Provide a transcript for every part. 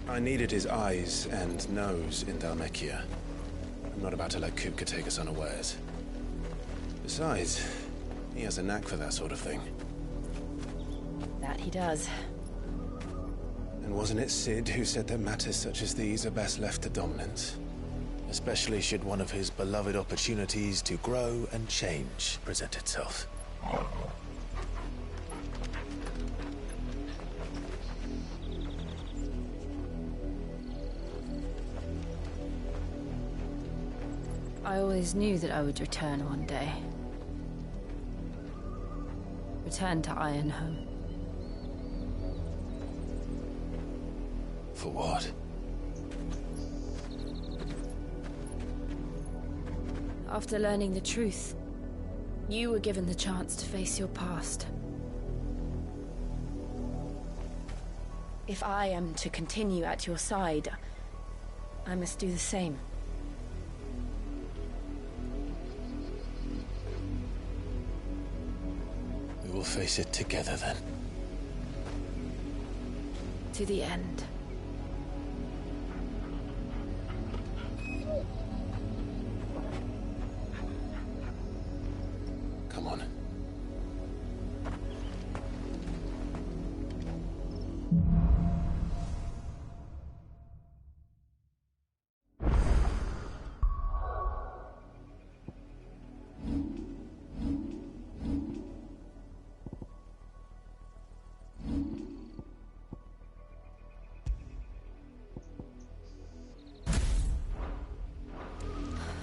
I needed his eyes and nose in Dhalmekia. I'm not about to let Kupka take us unawares. Besides, he has a knack for that sort of thing. That he does. And wasn't it Sid who said that matters such as these are best left to dominance? Especially should one of his beloved opportunities to grow and change present itself. I always knew that I would return one day. Return to Ironhome. For what? After learning the truth, you were given the chance to face your past. If I am to continue at your side, I must do the same. We will face it together then. To the end. Come on.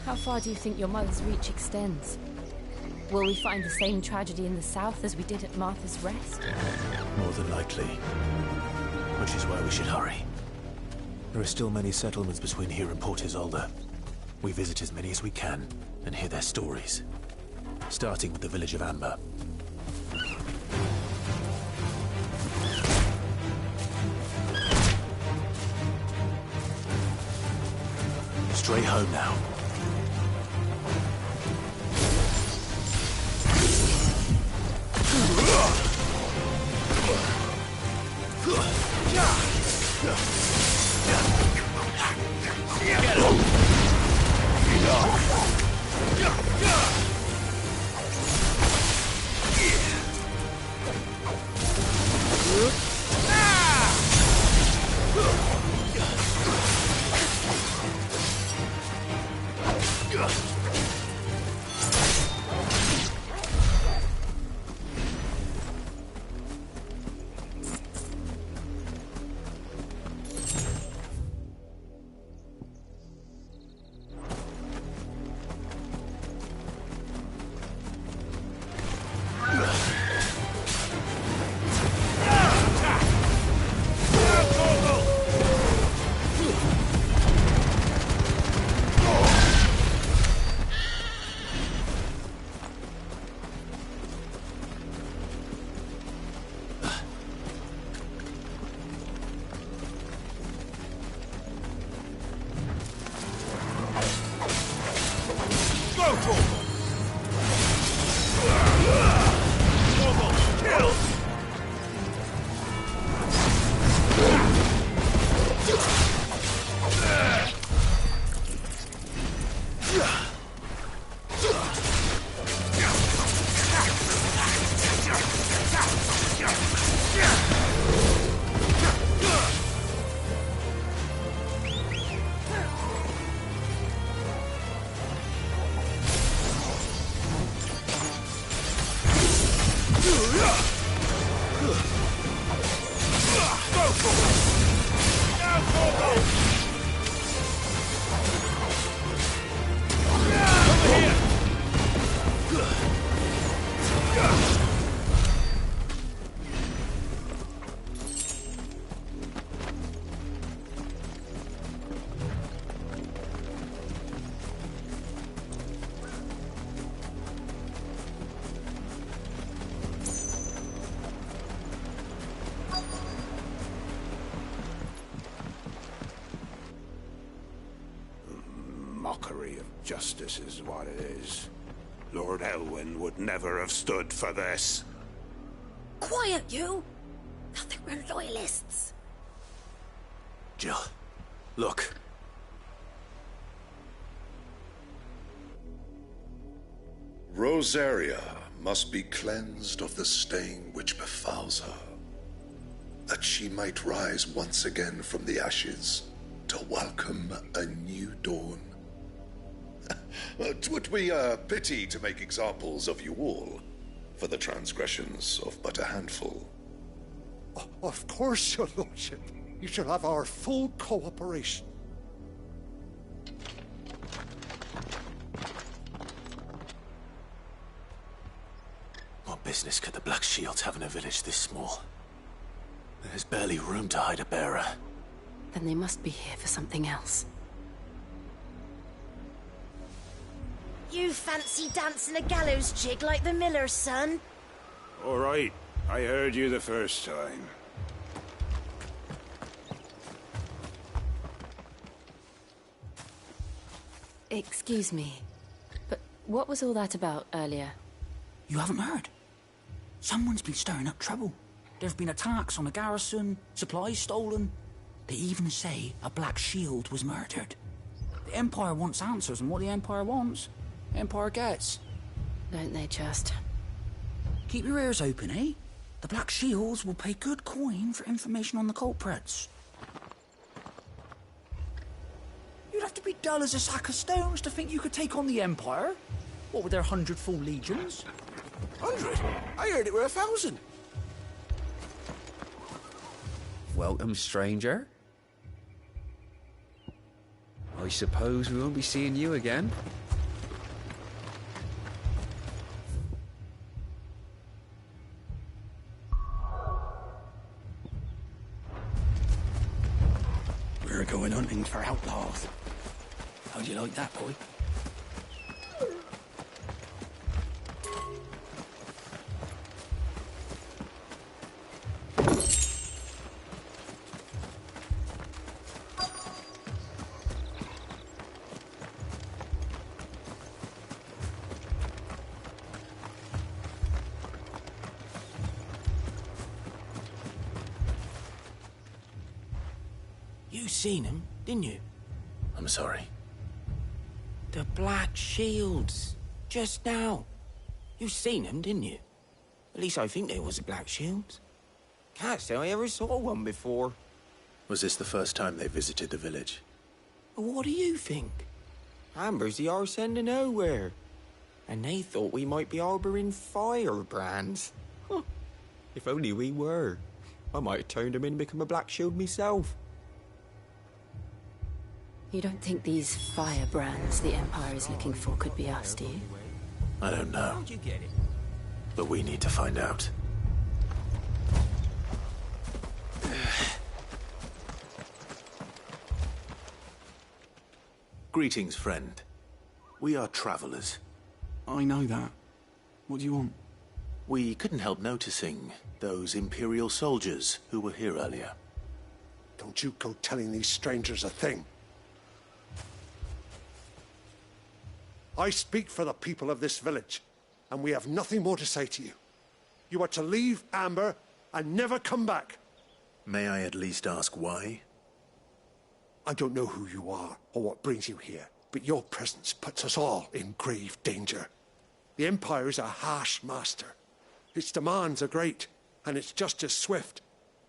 How far do you think your mother's reach extends? Will we find the same tragedy in the south as we did at Martha's Rest? More than likely. Which is why we should hurry. There are still many settlements between here and Port Isolde. We visit as many as we can and hear their stories. Starting with the village of Amber. Straight home now. Mockery of justice is what it is. Lord Elwyn would never have stood for this. Quiet, you! I think we're loyalists. Jill, look. Rosaria must be cleansed of the stain which befouls her, that she might rise once again from the ashes to welcome a new dawn. 'Twould be a pity to make examples of you all, for the transgressions of but a handful. Of course, your lordship. You shall have our full cooperation. What business could the Black Shields have in a village this small? There's barely room to hide a bearer. Then they must be here for something else. You fancy dancing a gallows jig like the miller's son? All right, I heard you the first time. Excuse me, but what was all that about earlier? You haven't heard? Someone's been stirring up trouble. There have been attacks on the garrison, supplies stolen. They even say a Black Shield was murdered. The Empire wants answers, and what the Empire wants, the Empire gets. Don't they just? Keep your ears open, eh? The Black Shields will pay good coin for information on the culprits. You'd have to be dull as a sack of stones to think you could take on the Empire. What with their 100 full legions? 100? I heard it were 1,000. Welcome, stranger. I suppose we won't be seeing you again. We're going hunting for outlaws. How'd you like that, boy? You seen him, didn't you? I'm sorry. The Black Shields. Just now. You seen them, didn't you? At least I think there was a Black Shields. Can't say I ever saw one before. Was this the first time they visited the village? Well, what do you think? Amber's the arse end of nowhere. And they thought we might be harbouring firebrands. Huh. If only we were. I might have turned them in and become a Black Shield myself. You don't think these firebrands the Empire is looking for could be us, do you? I don't know. How'd you get it? But we need to find out. Greetings, friend. We are travelers. I know that. What do you want? We couldn't help noticing those Imperial soldiers who were here earlier. Don't you go telling these strangers a thing. I speak for the people of this village, and we have nothing more to say to you. You are to leave Amber and never come back. May I at least ask why? I don't know who you are or what brings you here, but your presence puts us all in grave danger. The Empire is a harsh master. Its demands are great, and its justice swift.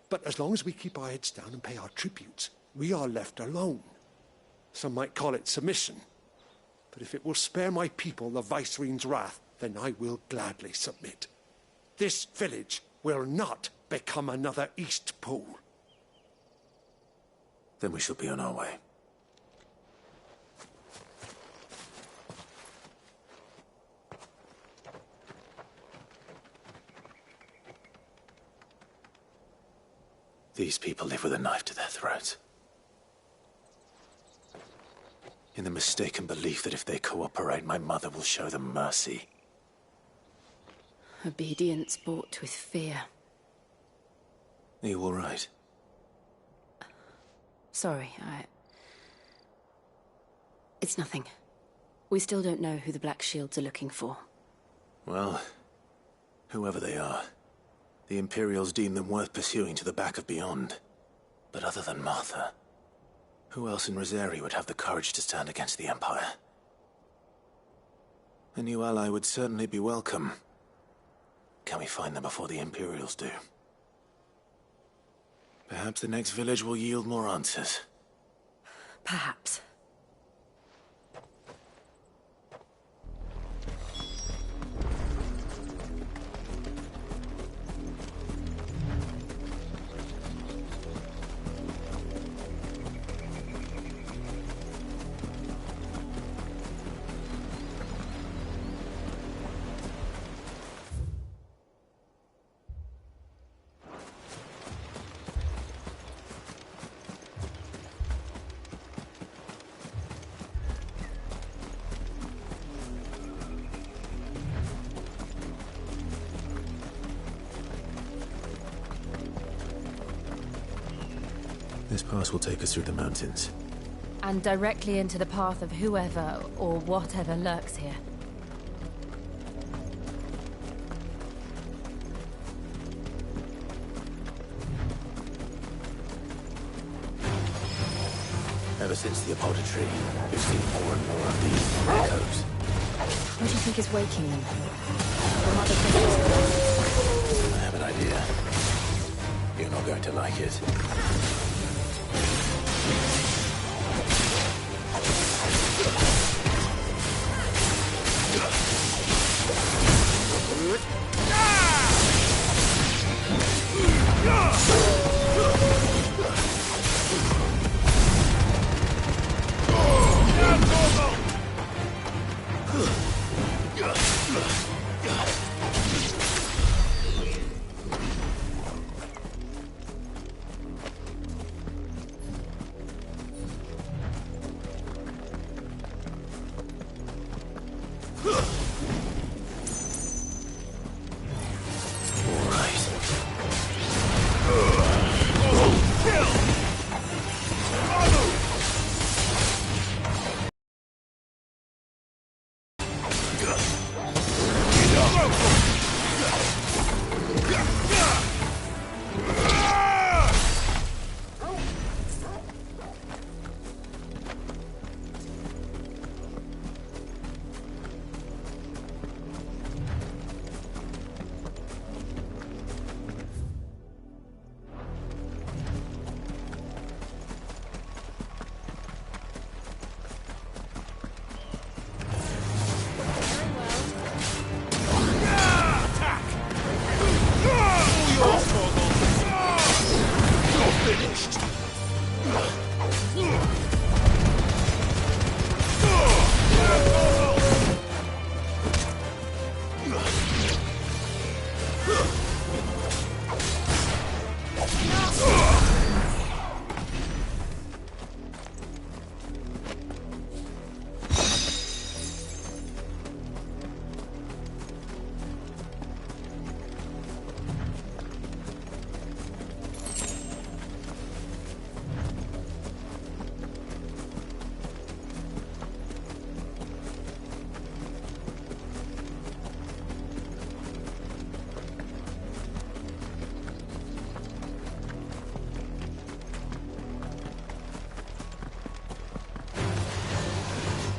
But as long as we keep our heads down and pay our tributes, we are left alone. Some might call it submission. But if it will spare my people the Viceroy's wrath, then I will gladly submit. This village will not become another East Pool. Then we shall be on our way. These people live with a knife to their throats. In the mistaken belief that if they cooperate, my mother will show them mercy. Obedience bought with fear. Are you all right? Sorry, It's nothing. We still don't know who the Black Shields are looking for. Well, whoever they are, the Imperials deem them worth pursuing to the back of beyond. But other than Martha, Who else in Rosari would have the courage to stand against the Empire? A new ally would certainly be welcome. Can we find them before the Imperials do? Perhaps the next village will yield more answers. Perhaps. This pass will take us through the mountains. And directly into the path of whoever or whatever lurks here. Ever since the apothecary, we've seen more and more of these echoes. What do you think is waking them? The mother creatures? I have an idea. You're not going to like it.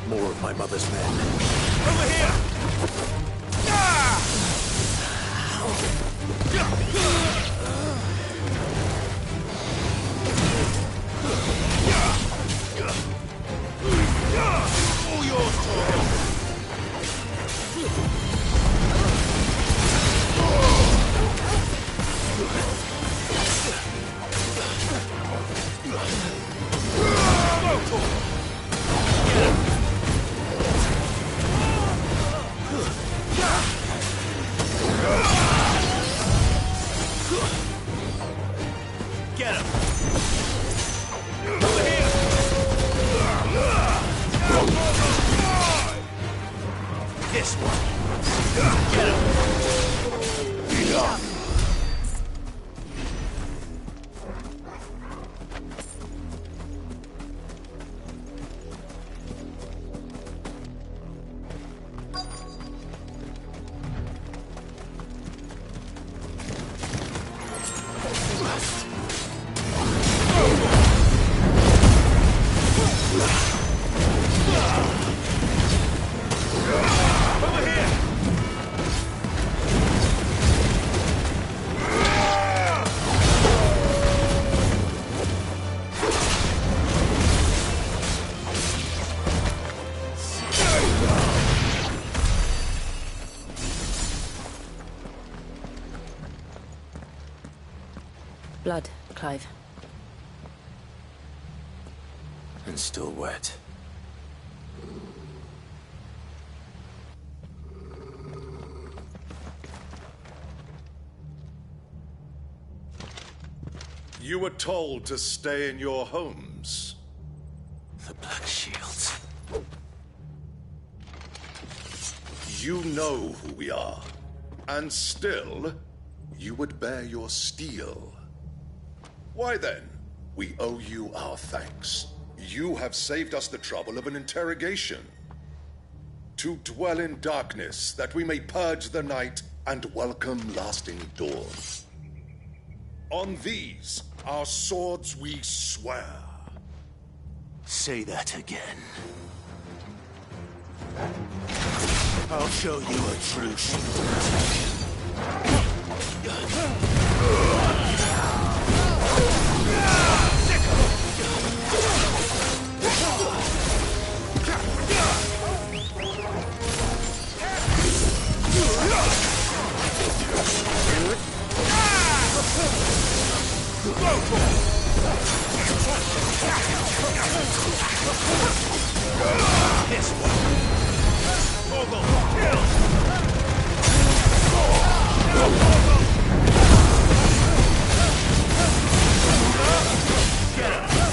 More of my mother's men. Over here! All yours, Torgal. blood, Clive. And still wet. You were told to stay in your homes. The Black Shields. You know who we are. And still, you would bear your steel. Why then, we owe you our thanks. You have saved us the trouble of an interrogation. To dwell in darkness, that we may purge the night and welcome lasting dawn. On these, our swords we swear. Say that again. I'll show you a true shield. This one. Mogul, kill! Get him!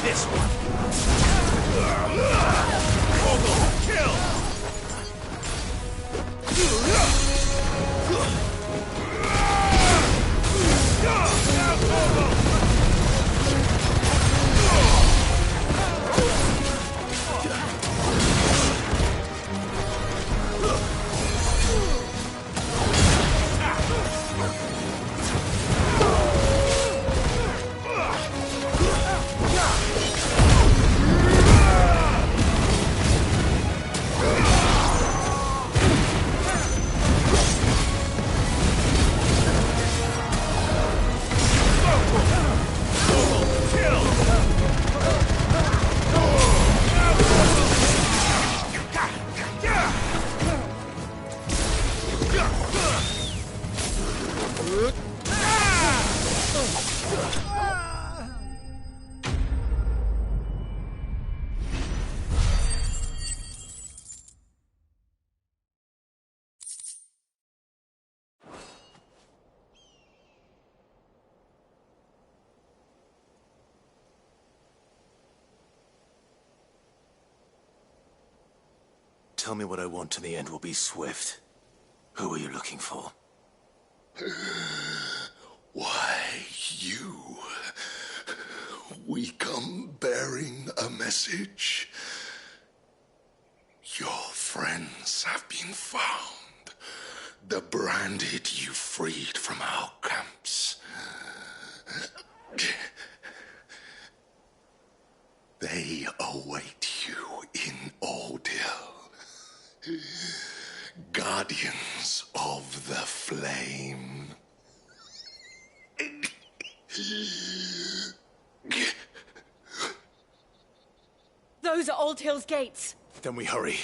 This one. Mogul, kill! Tell me what I want and the end will be swift. Who are you looking for? Why, you. We come bearing a message. Your friends have been found. The branded you freed from our camps. They await you in Ordeal. Guardians of the Flame. Those are Old Hill's gates. Then we hurry.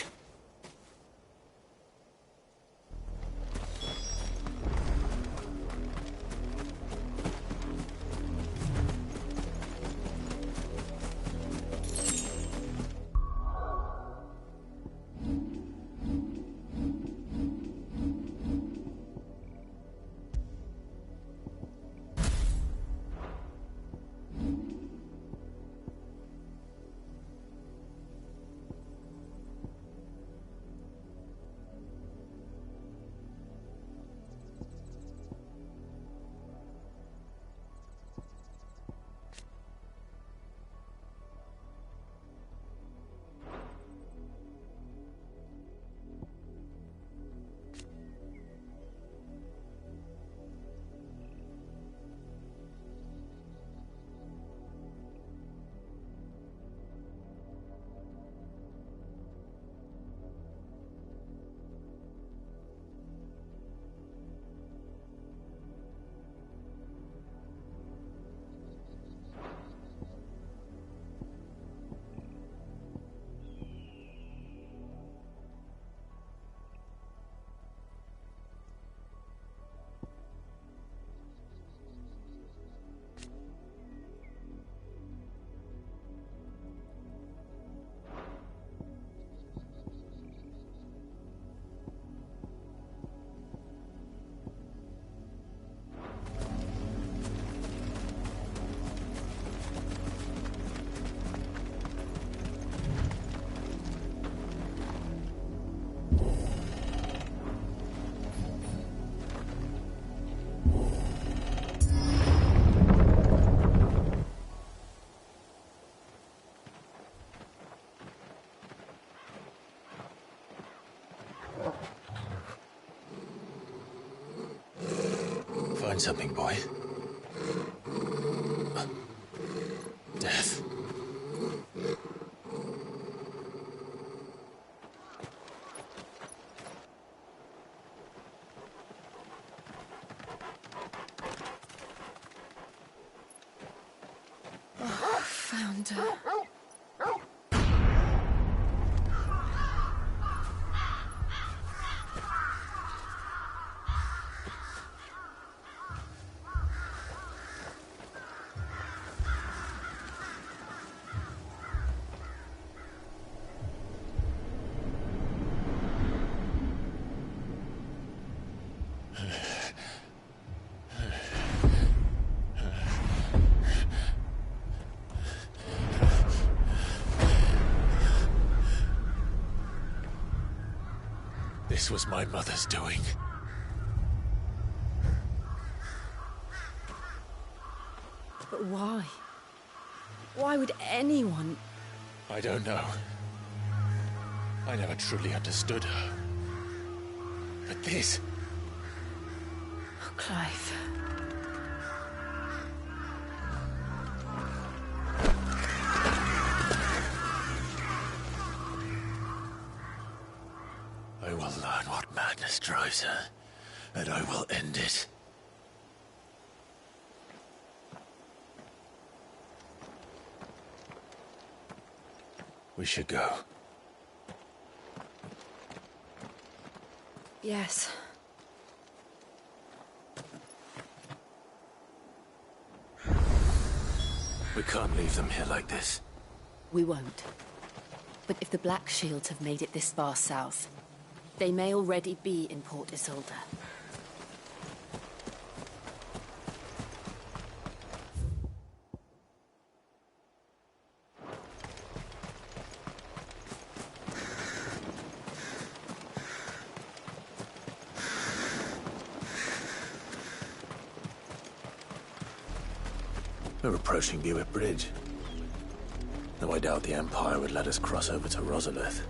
find something, boy. Death. Found her. This was my mother's doing. But why? Why would anyone... I don't know. I never truly understood her. But this... Oh, Clive. I will learn what madness drives her, and I will end it. We should go. Yes. We can't leave them here like this. We won't. But if the Black Shields have made it this far south, they may already be in Port Isolde. We're approaching Buick Bridge. Though I doubt the Empire would let us cross over to Rosalith.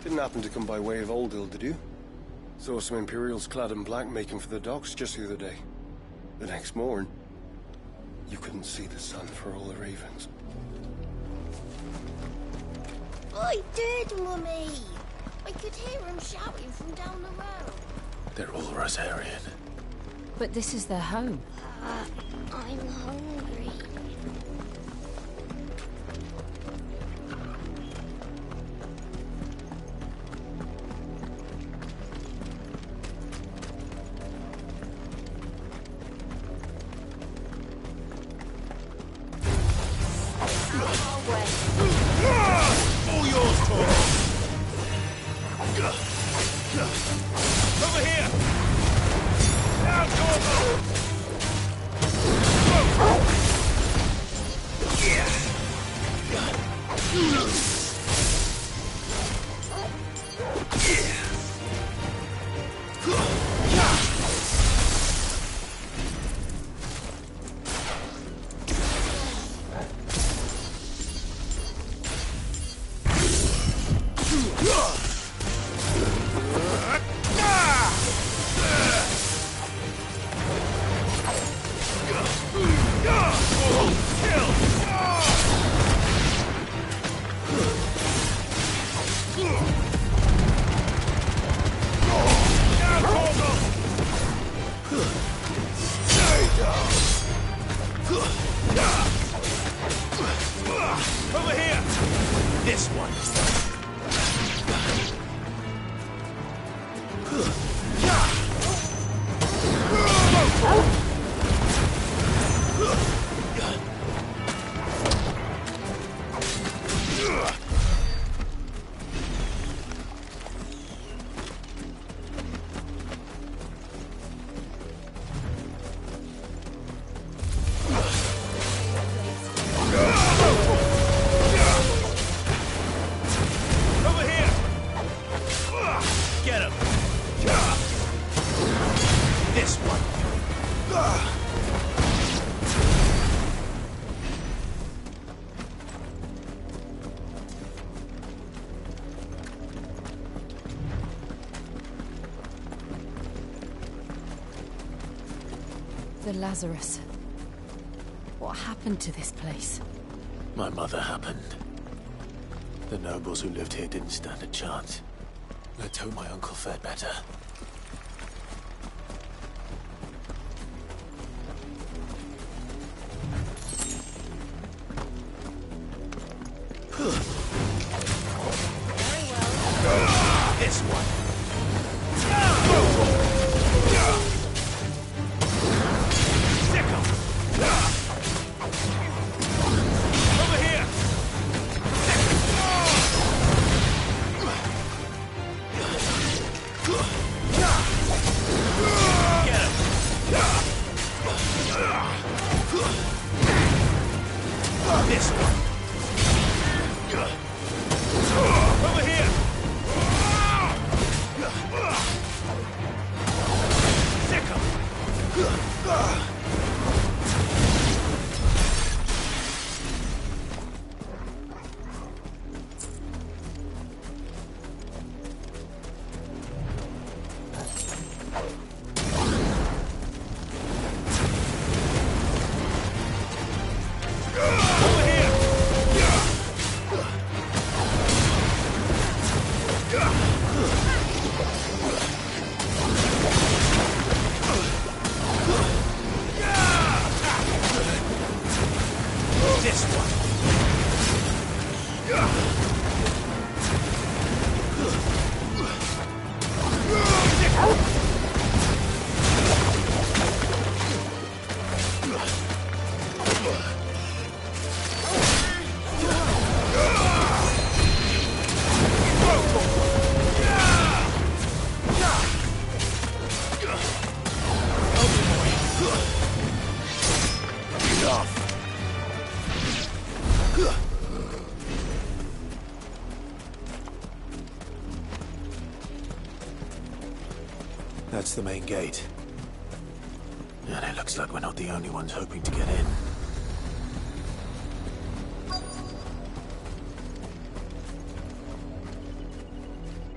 Didn't happen to come by way of Oldhill, did you? Saw some Imperials clad in black making for the docks just the other day. The next morn, you couldn't see the sun for all the ravens. I did, Mummy! I could hear them shouting from down the road. They're all Rosarian. But this is their home. I'm hungry. All yours, Tor! Over here! Down, Torval! Over here! This one. The Lazarus. What happened to this place? My mother happened. The nobles who lived here didn't stand a chance. Let's hope my uncle fared better. This one. Over here. Get him. This one. Over here. Sick 'em. This one. That's the main gate. And it looks like we're not the only ones hoping to get in.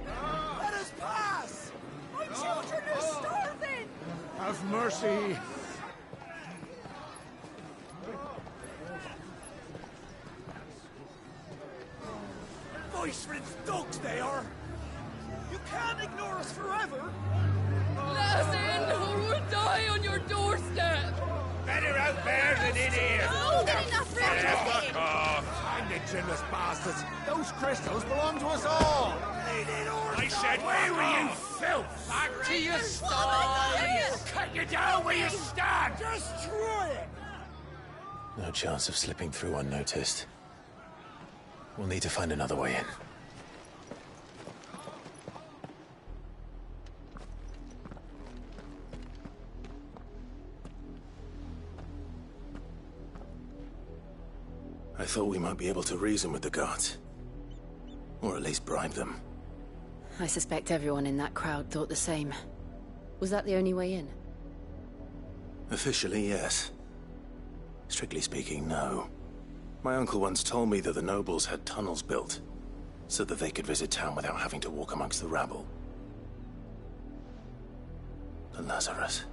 Let us pass! My children are starving! Have mercy. Voice-rinsed dogs they are! You can't ignore us forever! Let us in, or we'll die on your doorstep! Better out there than in here! Oh, enough for everything! I'm the generous bastards! Those crystals belong to us all! I said, where were you, filth? Back to your style! Cut you down where you stand! Destroy it! No chance of slipping through unnoticed. We'll need to find another way in. I thought we might be able to reason with the guards. Or at least bribe them. I suspect everyone in that crowd thought the same. Was that the only way in? Officially, yes. Strictly speaking, no. My uncle once told me that the nobles had tunnels built, so that they could visit town without having to walk amongst the rabble. The Lazarus.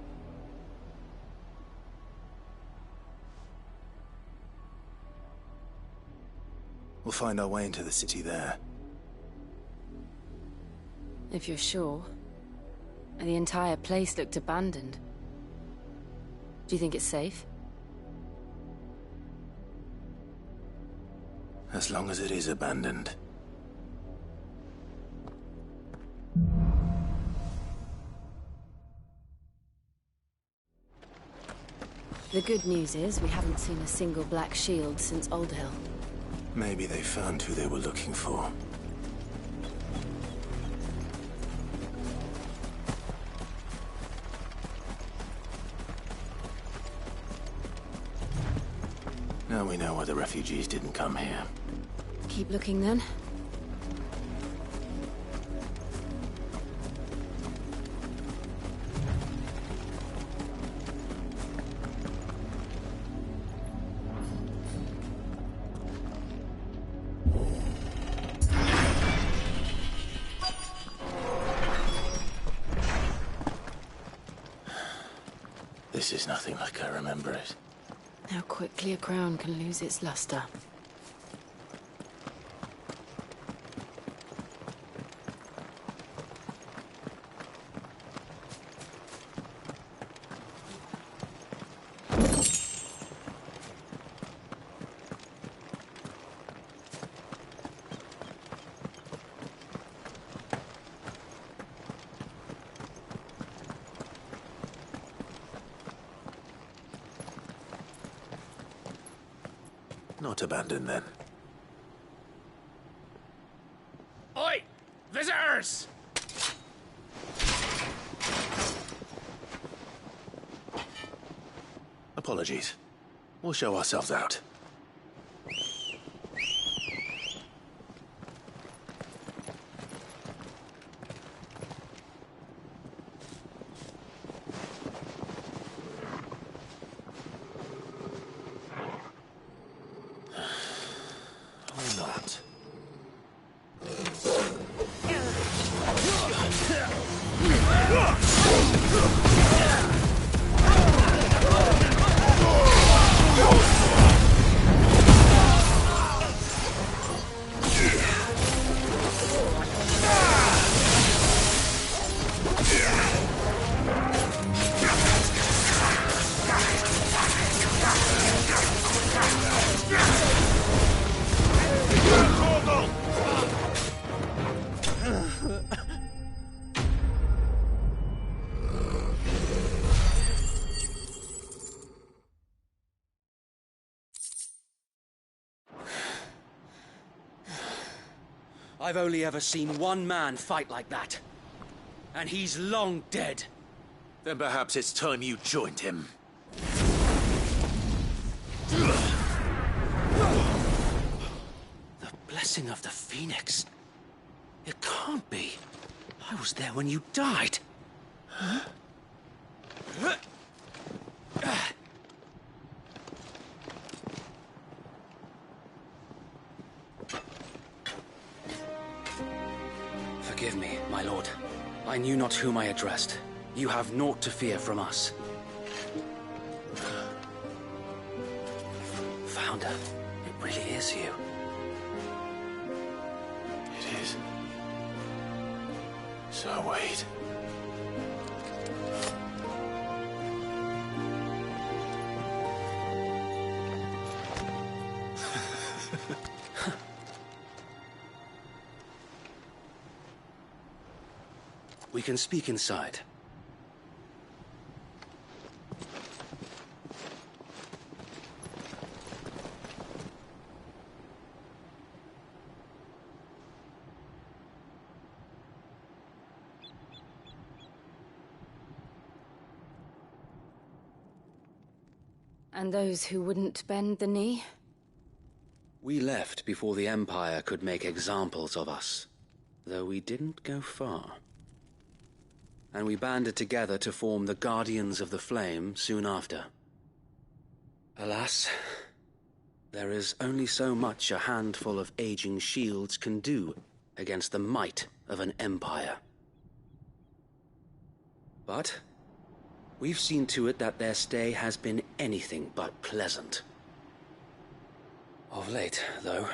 We'll find our way into the city there. If you're sure. The entire place looked abandoned. Do you think it's safe? As long as it is abandoned. The good news is we haven't seen a single black shield since Old Hill. Maybe they found who they were looking for. Now we know why the refugees didn't come here. Keep looking then. This This is nothing like I remember it. How quickly a crown can lose its luster. Not abandoned, then. Oi! Visitors! Apologies. We'll show ourselves out. Or not. I've only ever seen one man fight like that. And he's long dead. Then perhaps it's time you joined him. The blessing of the Phoenix. It can't be. I was there when you died. Huh? Forgive me, my lord. I knew not whom I addressed. You have naught to fear from us. Founder, it really is you. It is. So wait. We can speak inside. And those who wouldn't bend the knee? We left before the Empire could make examples of us, though we didn't go far. And we banded together to form the Guardians of the Flame soon after. Alas, there is only so much a handful of aging shields can do against the might of an empire. But we've seen to it that their stay has been anything but pleasant. Of late, though,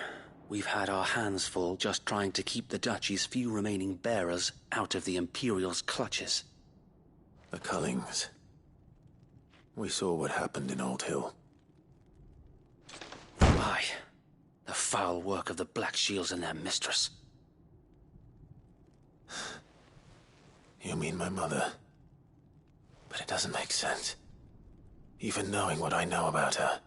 we've had our hands full just trying to keep the Duchy's few remaining bearers out of the Imperial's clutches. The Cullings. We saw what happened in Old Hill. Aye. The foul work of the Black Shields and their mistress. You mean my mother? But it doesn't make sense. Even knowing what I know about her.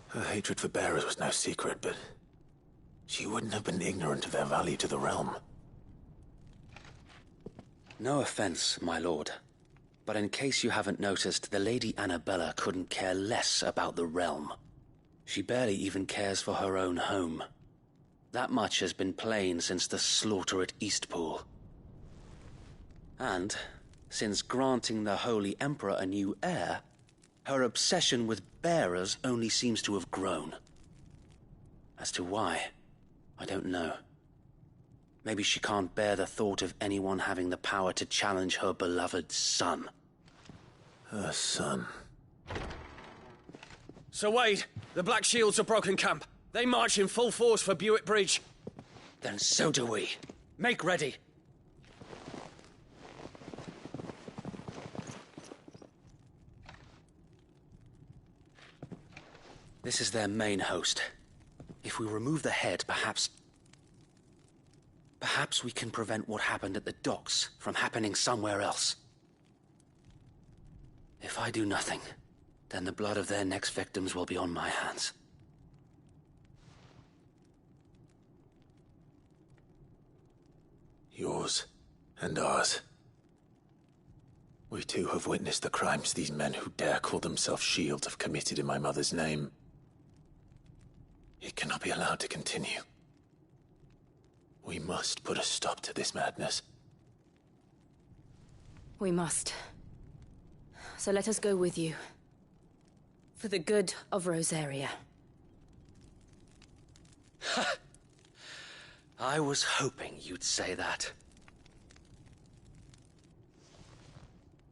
Her hatred for bearers was no secret, but she wouldn't have been ignorant of their value to the realm. No offense, my lord, but in case you haven't noticed, the Lady Annabella couldn't care less about the realm. She barely even cares for her own home. That much has been plain since the slaughter at Eastpool. And, since granting the Holy Emperor a new heir, her obsession with bearers only seems to have grown. As to why, I don't know. Maybe she can't bear the thought of anyone having the power to challenge her beloved son. Her son. Sir Wade, the Black Shields have broken camp. They march in full force for Buick Bridge. Then so do we. Make ready. This is their main host. If we remove the head, perhaps we can prevent what happened at the docks from happening somewhere else. If I do nothing, then the blood of their next victims will be on my hands. Yours and ours. We too have witnessed the crimes these men who dare call themselves Shields have committed in my mother's name. It cannot be allowed to continue. We must put a stop to this madness. We must. So let us go with you. For the good of Rosaria. I was hoping you'd say that.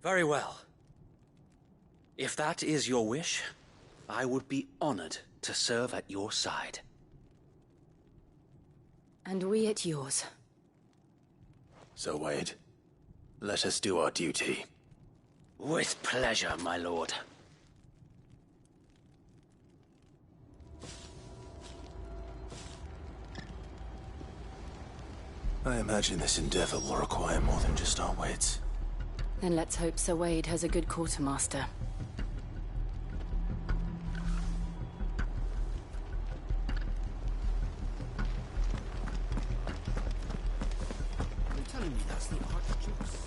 Very well. If that is your wish, I would be honored to serve at your side. And we at yours. So, Wade, let us do our duty. With pleasure, my lord. I imagine this endeavor will require more than just our wits. Then let's hope Sir Wade has a good quartermaster. You're telling me that's the Archduke's...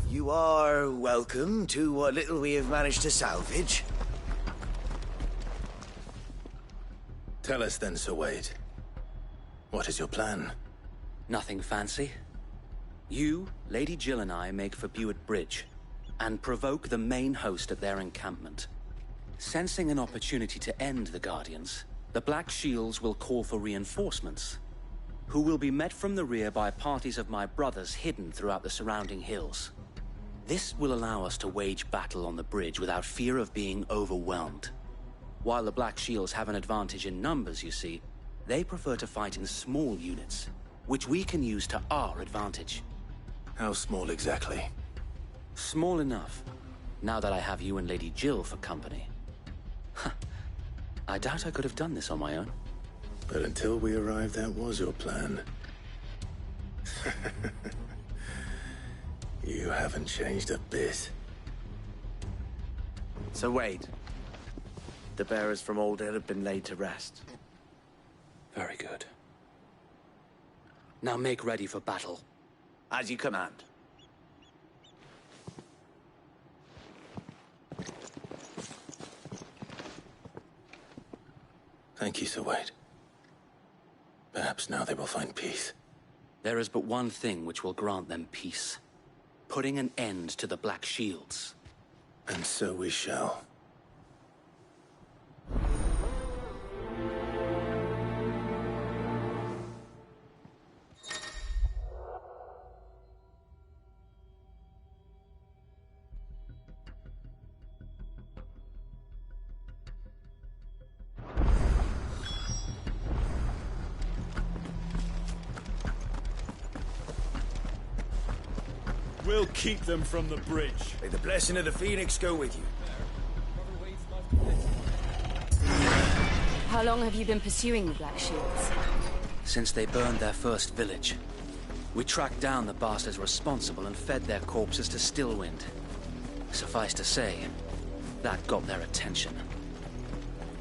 You are welcome to what little we have managed to salvage. Tell us then, Sir Wade. What is your plan? Nothing fancy. You, Lady Jill and I make for Buick Bridge, and provoke the main host at their encampment. Sensing an opportunity to end the Guardians, the Black Shields will call for reinforcements, who will be met from the rear by parties of my brothers hidden throughout the surrounding hills. This will allow us to wage battle on the bridge without fear of being overwhelmed. While the Black Shields have an advantage in numbers, you see, they prefer to fight in small units, which we can use to our advantage. How small exactly? Small enough, now that I have you and Lady Jill for company. I doubt I could have done this on my own. But until we arrived, that was your plan. You haven't changed a bit. So Wade, the bearers from Old Hill have been laid to rest. Very good. Now make ready for battle. As you command. Thank you, Sir Wade. Perhaps now they will find peace. There is but one thing which will grant them peace. Putting an end to the Black Shields. And so we shall. We'll keep them from the bridge. May the blessing of the Phoenix go with you. How long have you been pursuing the Black Shields? Since they burned their first village. We tracked down the bastards responsible and fed their corpses to Stillwind. Suffice to say, that got their attention.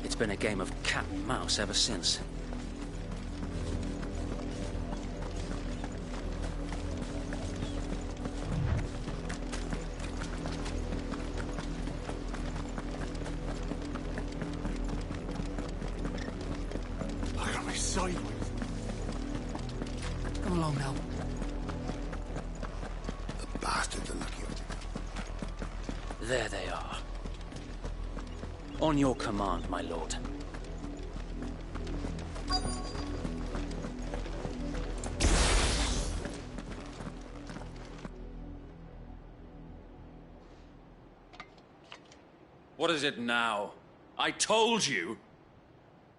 It's been a game of cat and mouse ever since. Come along now. The bastards are lucky. There they are. On your command, my lord. What is it now? I told you!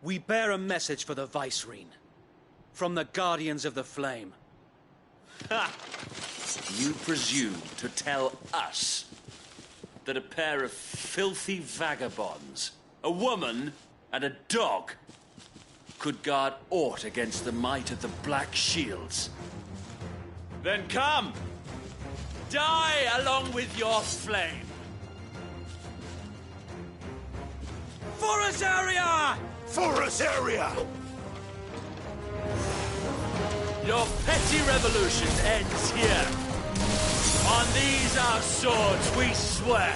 We bear a message for the Vicereine. From the Guardians of the Flame. Ha! You presume to tell us that a pair of filthy vagabonds, a woman and a dog, could guard aught against the might of the Black Shields? Then come! Die along with your flame! For us area! For us area! Your petty revolution ends here. On these our swords we swear.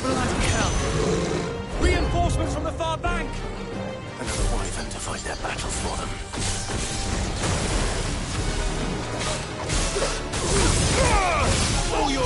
Bloody hell! Reinforcements from the far bank! Another wyvern to fight their battles for them. Oh, your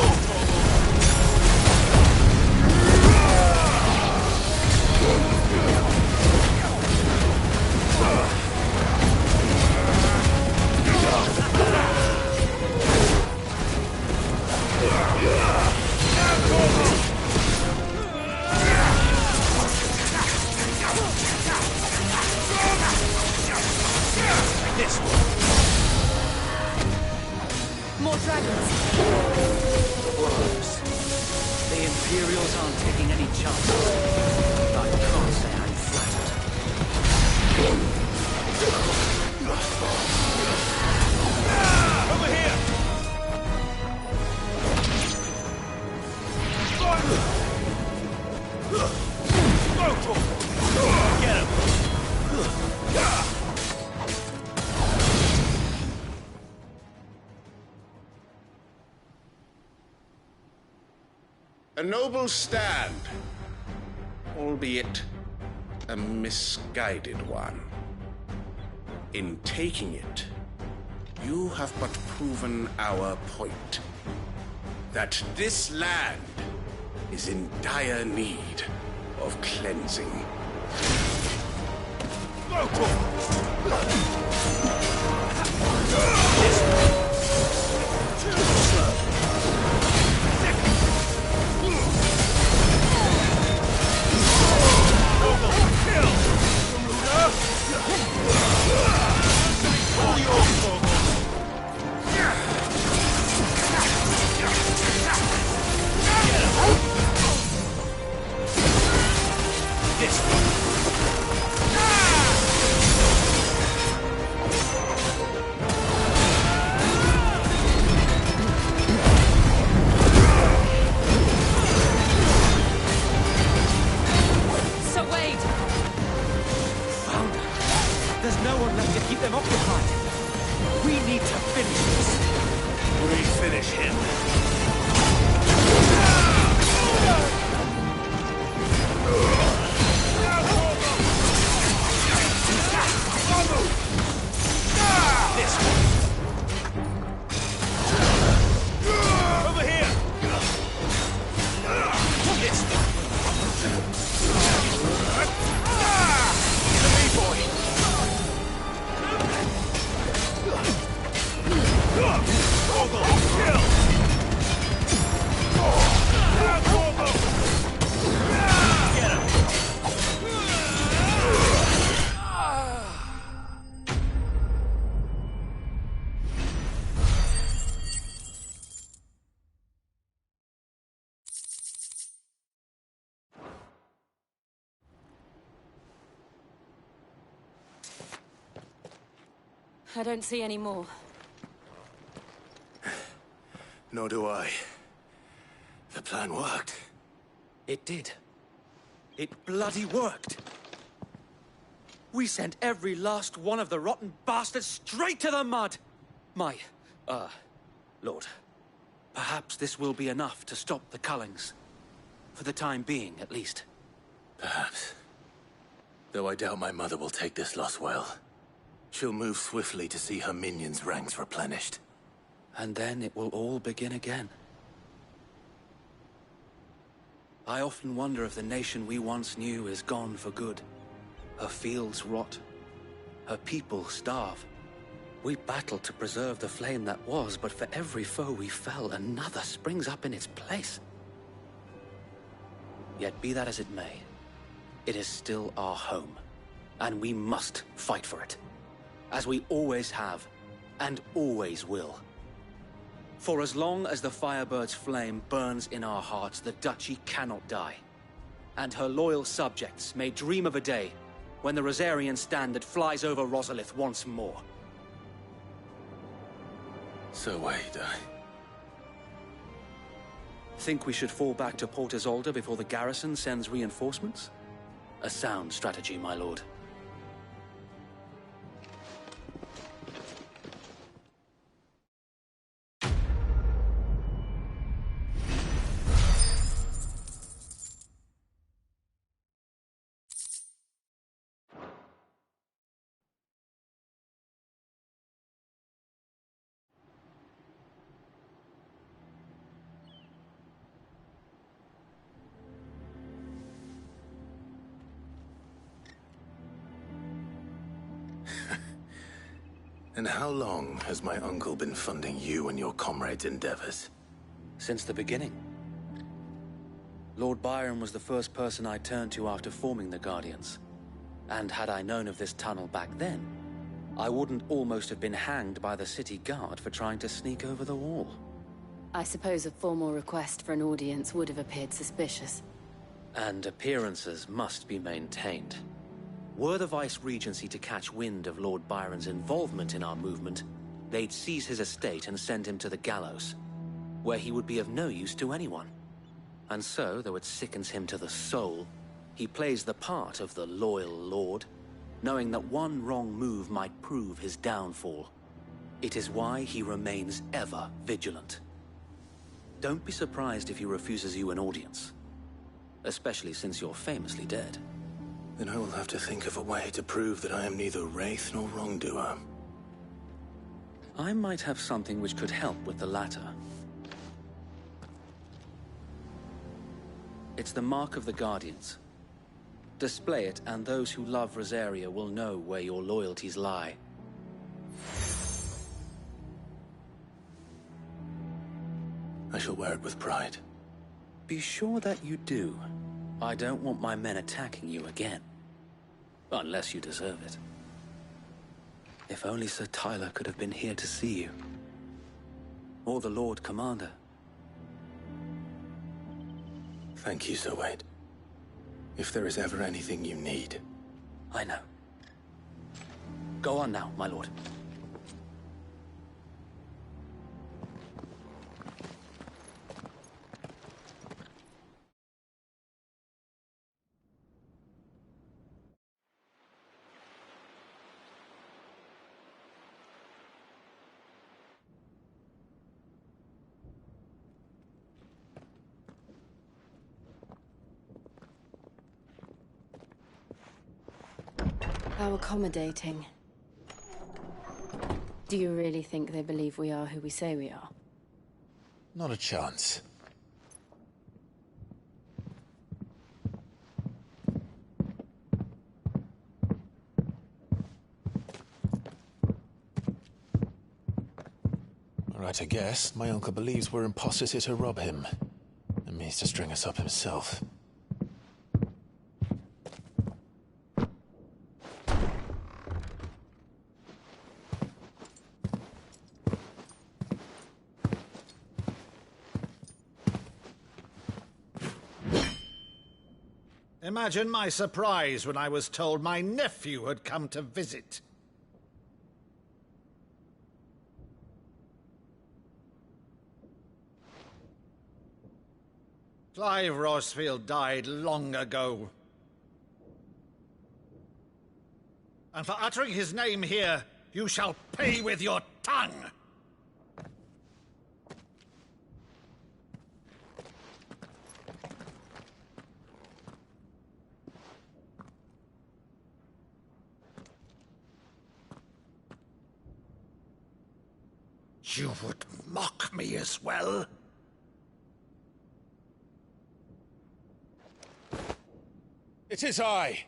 This one. More dragons. Worms. The Imperials aren't taking any chances. I can't say I'm flattered. Over here! Get him! A noble stand, albeit a misguided one. In taking it, you have but proven our point. That this land is in dire need of cleansing. Sir Wade! Found her. There's no one left to keep them occupied. We need to finish this. We finish him. This one. Over here. This one. Me, boy. Kill. Get him. I don't see any more. Nor do I. The plan worked. It did. It bloody worked. We sent every last one of the rotten bastards straight to the mud! My, Lord, perhaps this will be enough to stop the Cullings. For the time being, at least. Perhaps. Though I doubt my mother will take this loss well. She'll move swiftly to see her minions' ranks replenished. And then it will all begin again. I often wonder if the nation we once knew is gone for good. Her fields rot. Her people starve. We battled to preserve the flame that was, but for every foe we fell, another springs up in its place. Yet be that as it may, it is still our home, and we must fight for it, as we always have, and always will. For as long as the Firebird's flame burns in our hearts, the Duchy cannot die. And her loyal subjects may dream of a day when the Rosarian standard flies over Rosalith once more. So wait, Think we should fall back to Port Isolde before the garrison sends reinforcements? A sound strategy, my lord. And how long has my uncle been funding you and your comrades' endeavors? Since the beginning. Lord Byron was the first person I turned to after forming the Guardians. And had I known of this tunnel back then, I wouldn't almost have been hanged by the city guard for trying to sneak over the wall. I suppose a formal request for an audience would have appeared suspicious. And appearances must be maintained. Were the Vice-Regency to catch wind of Lord Byron's involvement in our movement, they'd seize his estate and send him to the gallows, where he would be of no use to anyone. And so, though it sickens him to the soul, he plays the part of the loyal lord, knowing that one wrong move might prove his downfall. It is why he remains ever vigilant. Don't be surprised if he refuses you an audience, especially since you're famously dead. Then I will have to think of a way to prove that I am neither wraith nor wrongdoer. I might have something which could help with the latter. It's the mark of the Guardians. Display it, and those who love Rosaria will know where your loyalties lie. I shall wear it with pride. Be sure that you do. I don't want my men attacking you again. Unless you deserve it. If only Sir Tyler could have been here to see you. Or the Lord Commander. Thank you, Sir Wade. If there is ever anything you need. I know. Go on now, my lord. How accommodating. Do you really think they believe we are who we say we are? Not a chance. Right, I guess. My uncle believes we're imposters here to rob him. And means to string us up himself. Imagine my surprise when I was told my nephew had come to visit. Clive Rosfield died long ago. And for uttering his name here, you shall pay with your tongue! You would mock me as well? It is I,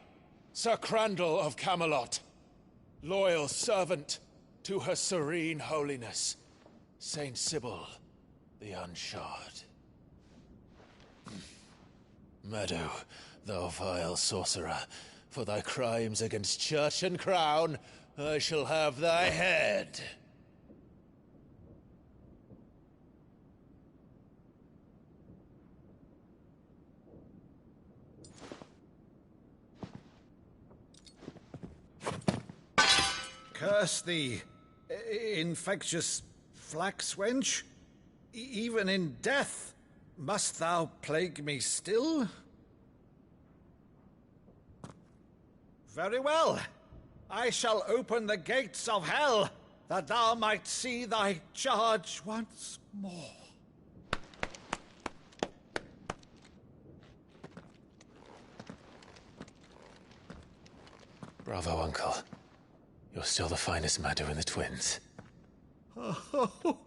Sir Crandall of Camelot, loyal servant to Her Serene Holiness, Saint Sybil the Unshod. Meadow, thou vile sorcerer, for thy crimes against church and crown, I shall have thy head. Curse thee, infectious flax wench. Even in death, must thou plague me still? Very well. I shall open the gates of hell, that thou might see thy charge once more. Bravo, Uncle. You're still the finest Maddo in the twins. Oh,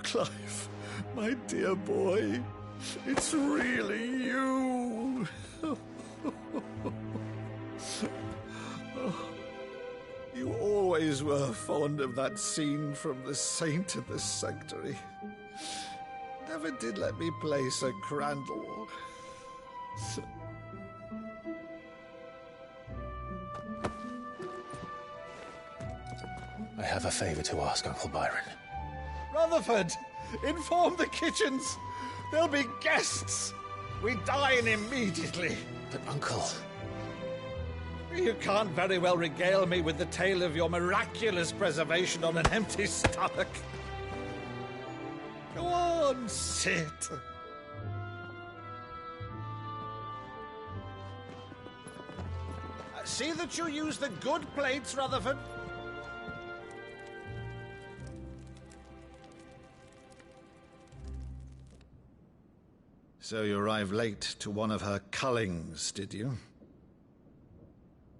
Clive, my dear boy, it's really you. You always were fond of that scene from The Saint in the Sanctuary. Never did let me play Sir Crandall. I have a favor to ask, Uncle Byron. Rutherford, inform the kitchens. There'll be guests. We dine immediately. But, Uncle... You can't very well regale me with the tale of your miraculous preservation on an empty stomach. Go on, sit. See that you use the good plates, Rutherford. So you arrived late to one of her cullings, did you?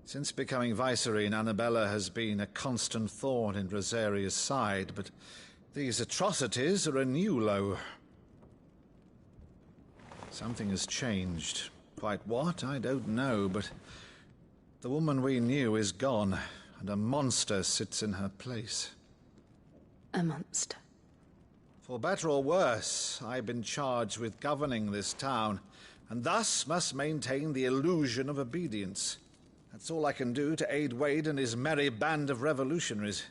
Since becoming Vicereine, Annabella has been a constant thorn in Rosaria's side, but these atrocities are a new low. Something has changed. Quite what, I don't know, but the woman we knew is gone, and a monster sits in her place. A monster? For better or worse, I've been charged with governing this town, and thus must maintain the illusion of obedience. That's all I can do to aid Wade and his merry band of revolutionaries.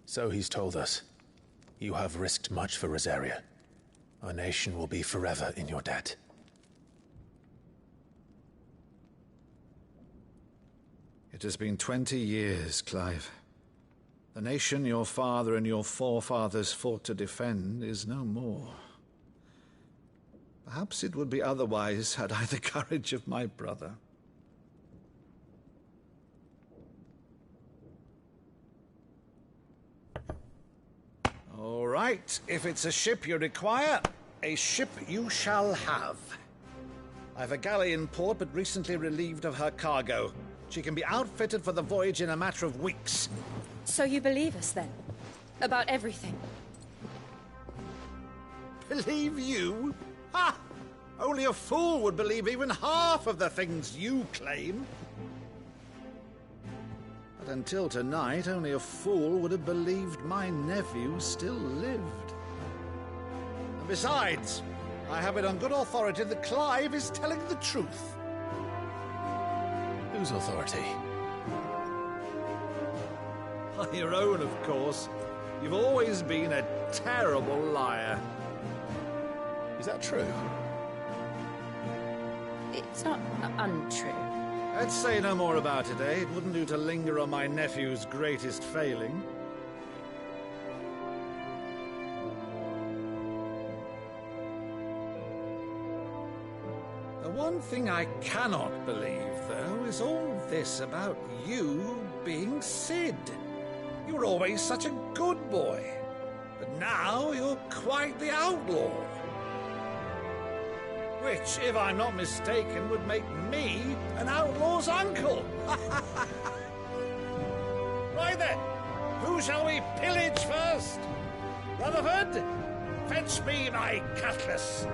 So he's told us. You have risked much for Rosaria. Our nation will be forever in your debt. It has been 20 years, Clive. The nation your father and your forefathers fought to defend is no more. Perhaps it would be otherwise had I the courage of my brother. All right, if it's a ship you require, a ship you shall have. I've a galley in port, but recently relieved of her cargo. She can be outfitted for the voyage in a matter of weeks. So you believe us, then? About everything? Believe you? Ha! Only a fool would believe even half of the things you claim. But until tonight, only a fool would have believed my nephew still lived. And besides, I have it on good authority that Clive is telling the truth. Whose authority? On your own, of course. You've always been a terrible liar. Is that true? It's not untrue. Let's say no more about it, eh? It wouldn't do to linger on my nephew's greatest failing. The one thing I cannot believe, though, is all this about you being Sid. You were always such a good boy, but now you're quite the outlaw. Which, if I'm not mistaken, would make me an outlaw's uncle. Right then, Who shall we pillage first? Rutherford, fetch me my cutlass.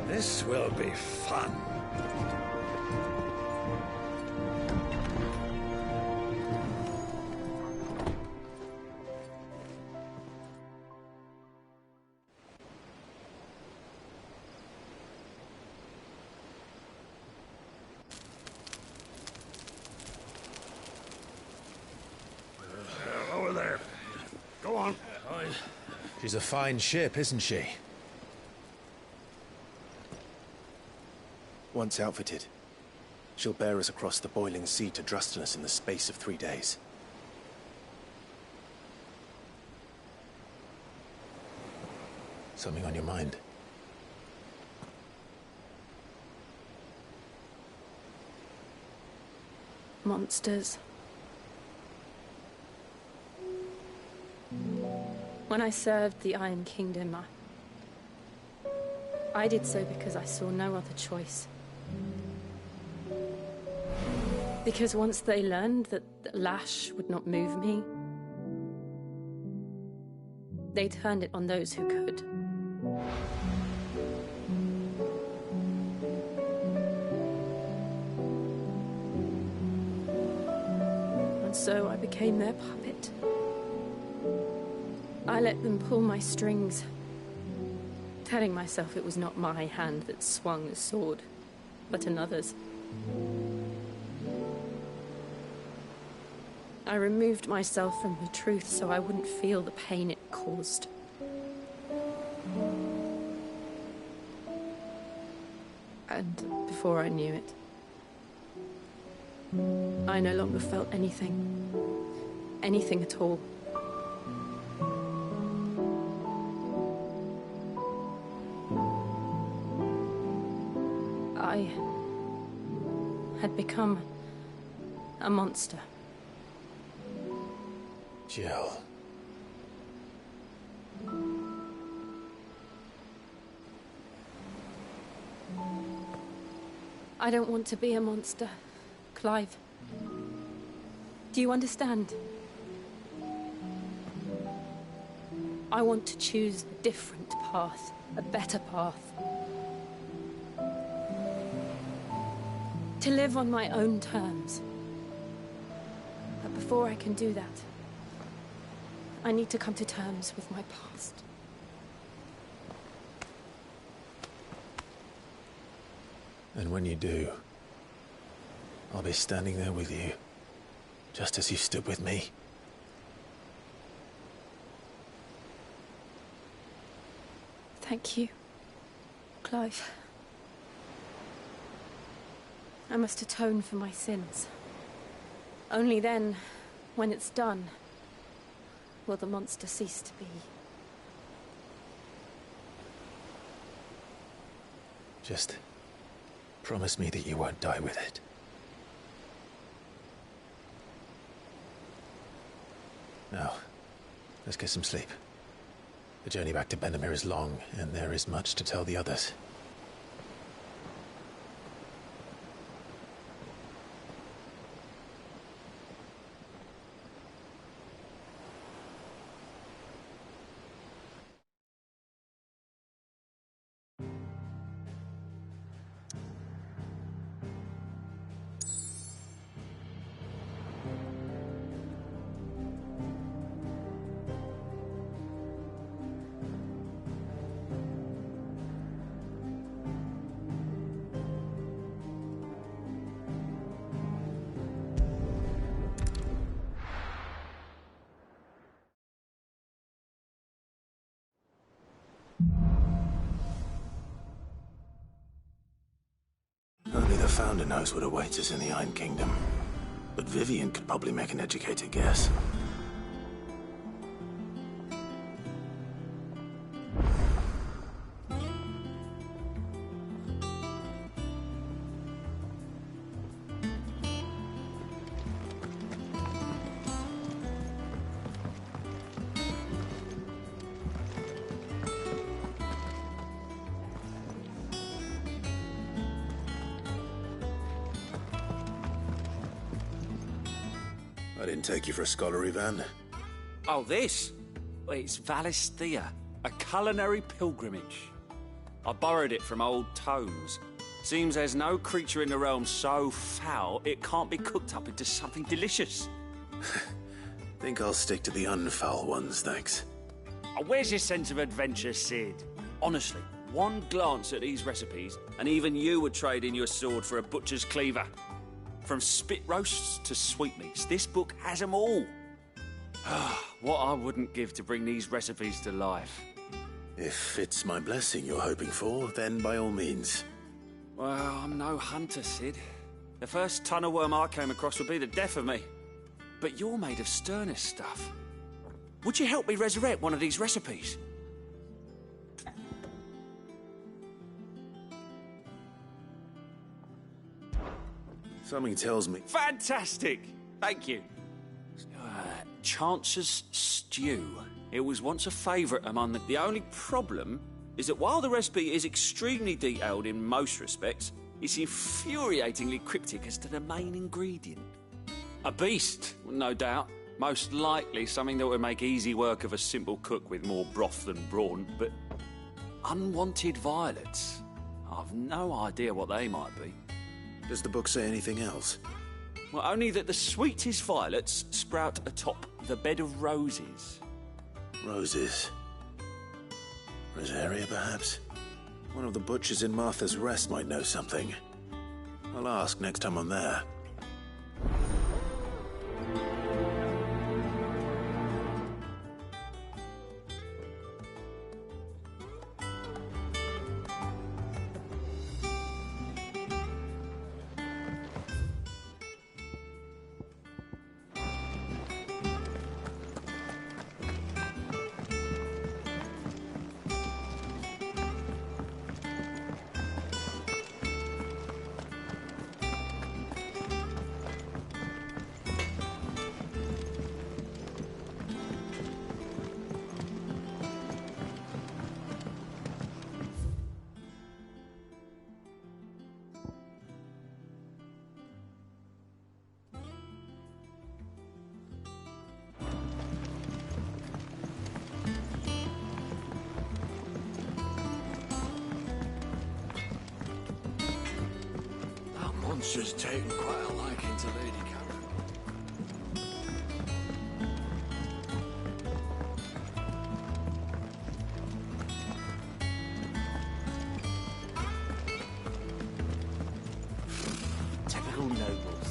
This will be fun. Over there. Go on. She's a fine ship, isn't she? Once outfitted, she'll bear us across the boiling sea to Drustinus in the space of 3 days. Something on your mind? Monsters. When I served the Iron Kingdom, I did so because I saw no other choice. Because once they learned that the lash would not move me, they turned it on those who could. And so I became their puppet. I let them pull my strings, telling myself it was not my hand that swung the sword, but another's. I removed myself from the truth so I wouldn't feel the pain it caused. And before I knew it, I no longer felt anything. Anything at all. I had become a monster. Jill. I don't want to be a monster, Clive. Do you understand? I want to choose a different path, a better path. To live on my own terms. But before I can do that, I need to come to terms with my past. And when you do, I'll be standing there with you, just as you stood with me. Thank you, Clive. I must atone for my sins. Only then, when it's done, will the monster cease to be. Just promise me that you won't die with it. Now, let's get some sleep. The journey back to Benamir is long, and there is much to tell the others. Only the Founder knows what awaits us in the Iron Kingdom. But Vivian could probably make an educated guess. didn't take you for a scholar, Ivan. Oh, this? Well, it's Valisthea, a culinary pilgrimage. I borrowed it from old tomes. Seems there's no creature in the realm so foul it can't be cooked up into something delicious. Think I'll stick to the unfoul ones, thanks. Oh, where's your sense of adventure, Sid? Honestly, one glance at these recipes, and even you would trade in your sword for a butcher's cleaver. From spit roasts to sweetmeats, this book has them all. What I wouldn't give to bring these recipes to life. If it's my blessing you're hoping for, then by all means. Well, I'm no hunter, Sid. The first tunnel worm I came across would be the death of me. But you're made of sterner stuff. Would you help me resurrect one of these recipes? Something tells me... Fantastic! Thank you. Chance's Stew. It was once a favourite among the only problem is that while the recipe is extremely detailed in most respects, it's infuriatingly cryptic as to the main ingredient. A beast, no doubt. Most likely something that would make easy work of a simple cook with more broth than brawn, but unwanted violets. I've no idea what they might be. Does the book say anything else? Well, only that the sweetest violets sprout atop the bed of roses. Roses. Rosaria, perhaps? One of the butchers in Martha's Rest might know something. I'll ask next time I'm there. Monster's taken quite a liking to Lady Catherine. Typical nobles.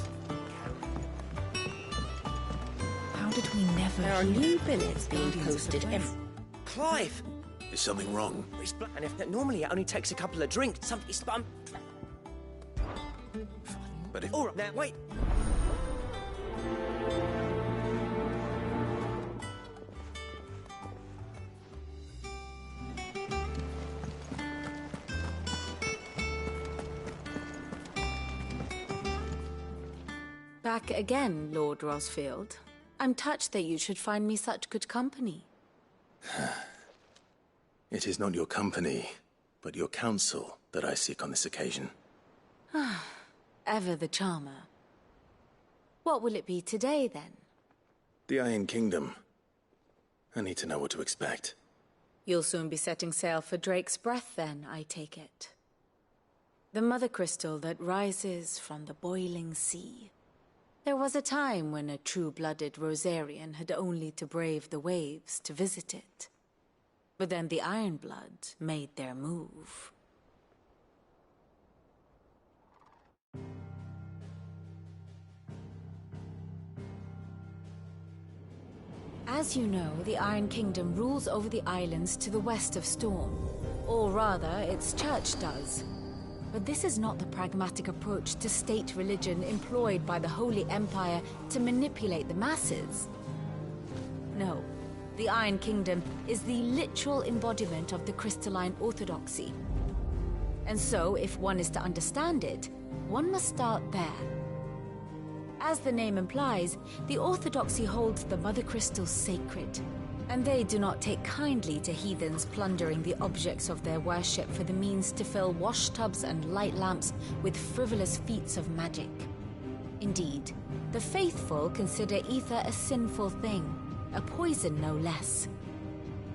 How did we never... There are new billets being posted every... Clive! Is something wrong? And if normally it only takes a couple of drinks, something's... But if... All right, now, wait! Back again, Lord Rosfield. I'm touched that you should find me such good company. It is not your company, but your counsel that I seek on this occasion. Ever the charmer. What will it be today, then? The Iron Kingdom. I need to know what to expect. You'll soon be setting sail for Drake's Breath, then, I take it. The mother crystal that rises from the boiling sea. There was a time when a true-blooded Rosarian had only to brave the waves to visit it. But then the Ironblood made their move. As you know, the Iron Kingdom rules over the islands to the west of Storm. Or rather, its church does. But this is not the pragmatic approach to state religion employed by the Holy Empire to manipulate the masses. No, the Iron Kingdom is the literal embodiment of the crystalline orthodoxy. And so, if one is to understand it, one must start there. As the name implies, the orthodoxy holds the Mother Crystal sacred, and they do not take kindly to heathens plundering the objects of their worship for the means to fill washtubs and light lamps with frivolous feats of magic. Indeed, the faithful consider ether a sinful thing, a poison no less.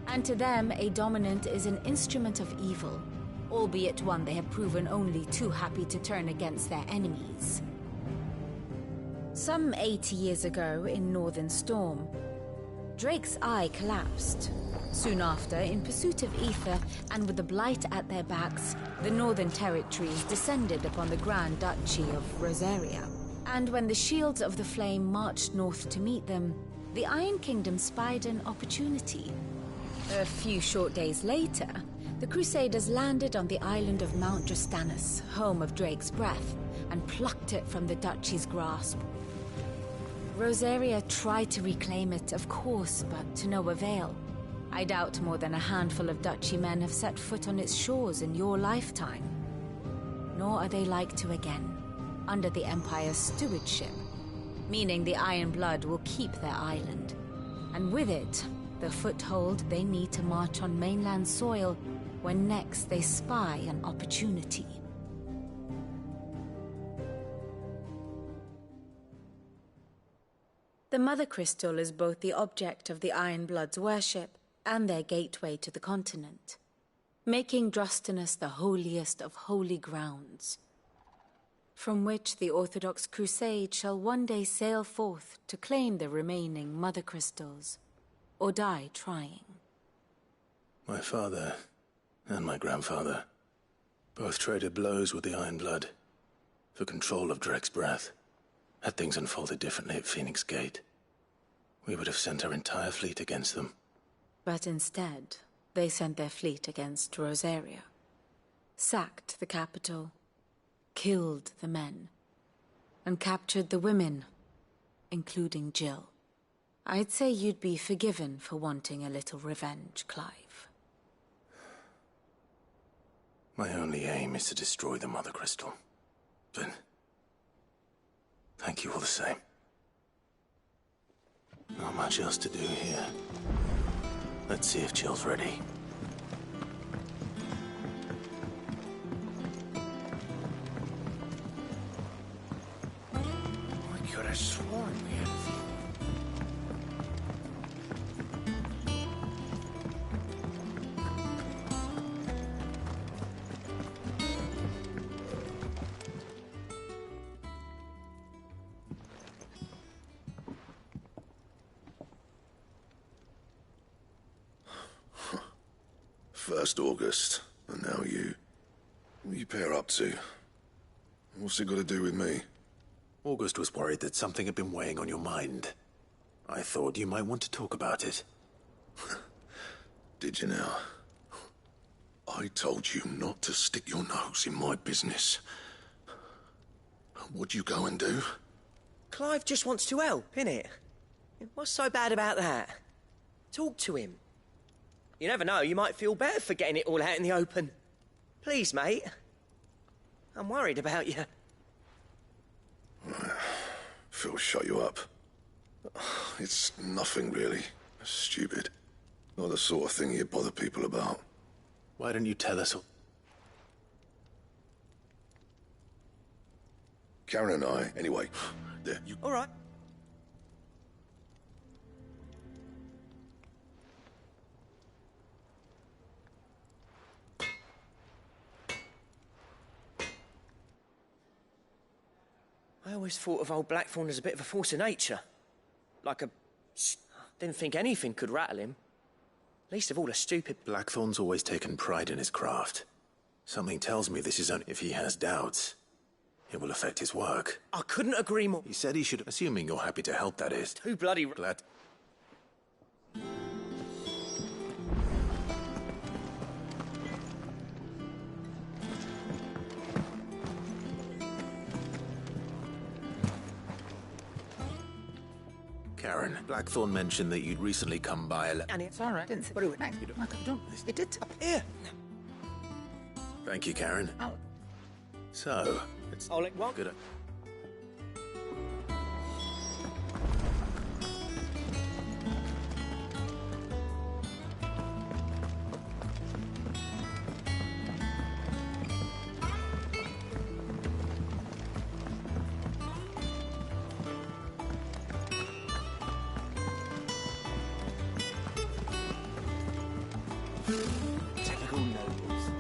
And to them, a dominant is an instrument of evil, albeit one they have proven only too happy to turn against their enemies. Some 80 years ago in Northern Storm, Drake's eye collapsed. Soon after, in pursuit of ether and with the Blight at their backs, the Northern Territories descended upon the Grand Duchy of Rosaria. And when the Shields of the Flame marched north to meet them, the Iron Kingdom spied an opportunity. A few short days later, the Crusaders landed on the island of Mount Drastanus, home of Drake's breath, and plucked it from the Duchy's grasp. Rosaria tried to reclaim it, of course, but to no avail. I doubt more than a handful of Duchy men have set foot on its shores in your lifetime. Nor are they like to again, under the Empire's stewardship, meaning the Iron Blood will keep their island, and with it, the foothold they need to march on mainland soil when next they spy an opportunity. The Mother Crystal is both the object of the Iron Blood's worship and their gateway to the continent, making Drastanus the holiest of holy grounds, from which the Orthodox Crusade shall one day sail forth to claim the remaining Mother Crystals, or die trying. My father and my grandfather both traded blows with the Iron Blood for control of Drake's breath. Had things unfolded differently at Phoenix Gate, we would have sent our entire fleet against them. But instead, they sent their fleet against Rosaria, sacked the capital, killed the men, and captured the women, including Jill. I'd say you'd be forgiven for wanting a little revenge, Clive. My only aim is to destroy the Mother Crystal. But thank you all the same. Not much else to do here. Let's see if Jill's ready. I could have sworn we had a few. First August, and now you. What are you pair up to? What's it got to do with me? August was worried that something had been weighing on your mind. I thought you might want to talk about it. Did you now? I told you not to stick your nose in my business. What'd you go and do? Clive just wants to help, innit? What's so bad about that? Talk to him. You never know, you might feel better for getting it all out in the open. Please, mate. I'm worried about you. Phil shut you up. It's nothing, really. Stupid. Not the sort of thing you bother people about. Why don't you tell us all? Karen and I, anyway. There, you... All right. I always thought of old Blackthorn as a bit of a force of nature. Like a... Didn't think anything could rattle him. Least of all a stupid... Blackthorn's always taken pride in his craft. Something tells me this is only if he has doubts. It will affect his work. I couldn't agree more. He said he should... Assuming you're happy to help, that is. Too bloody... Glad... Karen, Blackthorn mentioned that you'd recently come by a... And it's all right. Didn't say... What do we... Thanks. I could have done this. It did up here. Thank you, Karen. Oh. So, it's... I'll let one. Good. Typical nobles.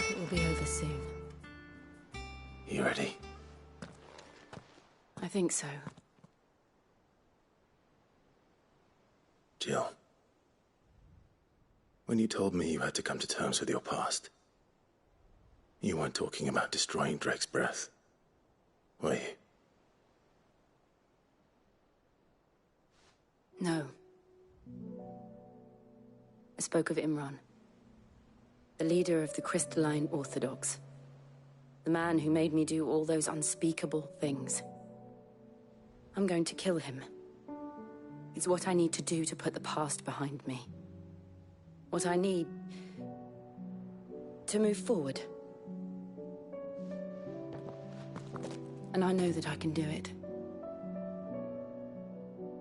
It will be over soon. You ready? I think so. Jill. When you told me you had to come to terms with your past, you weren't talking about destroying Drake's breath, were you? No. I spoke of Imran, the leader of the Crystalline Orthodox. The man who made me do all those unspeakable things. I'm going to kill him. It's what I need to do to put the past behind me. What I need to move forward. And I know that I can do it.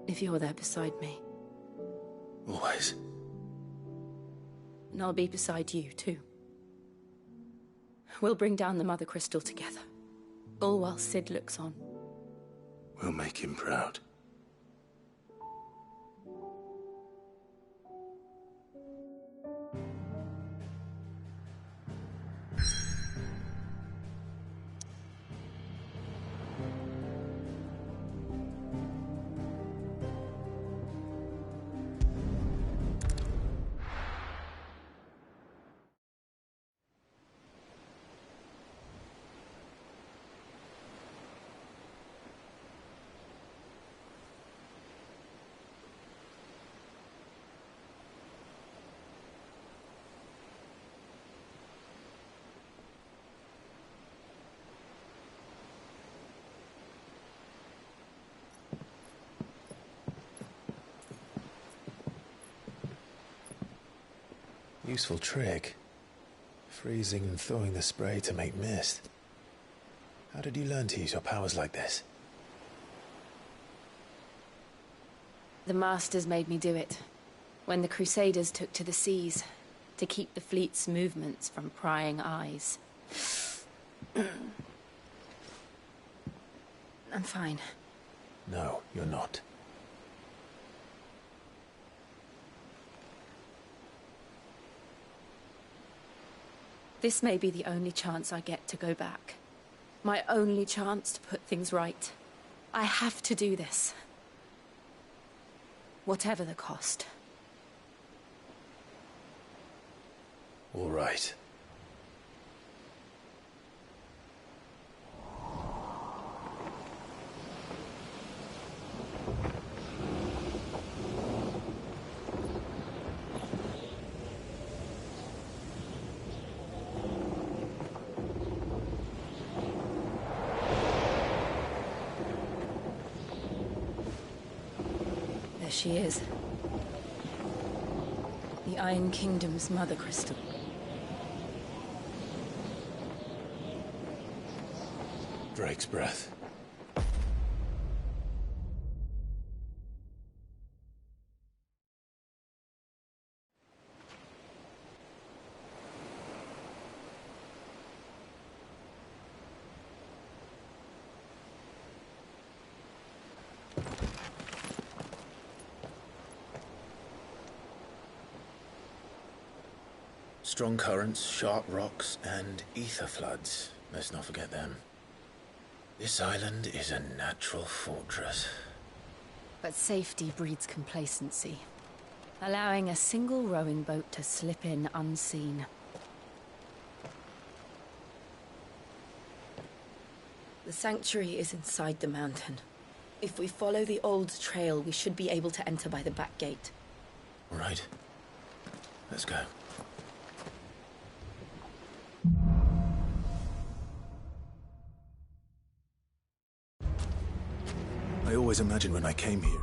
If you're there beside me. Always. And I'll be beside you, too. We'll bring down the Mother Crystal together. All while Sid looks on. We'll make him proud. Useful trick. Freezing and thawing the spray to make mist. How did you learn to use your powers like this? The Masters made me do it. When the Crusaders took to the seas, to keep the fleet's movements from prying eyes. I'm fine. No, you're not. This may be the only chance I get to go back. My only chance to put things right. I have to do this. Whatever the cost. All right. There she is. The Iron Kingdom's mother crystal. Drake's breath. Strong currents, sharp rocks, and ether floods. Let's not forget them. This island is a natural fortress. But safety breeds complacency, allowing a single rowing boat to slip in unseen. The sanctuary is inside the mountain. If we follow the old trail, we should be able to enter by the back gate. All right. Let's go. I always imagined when I came here,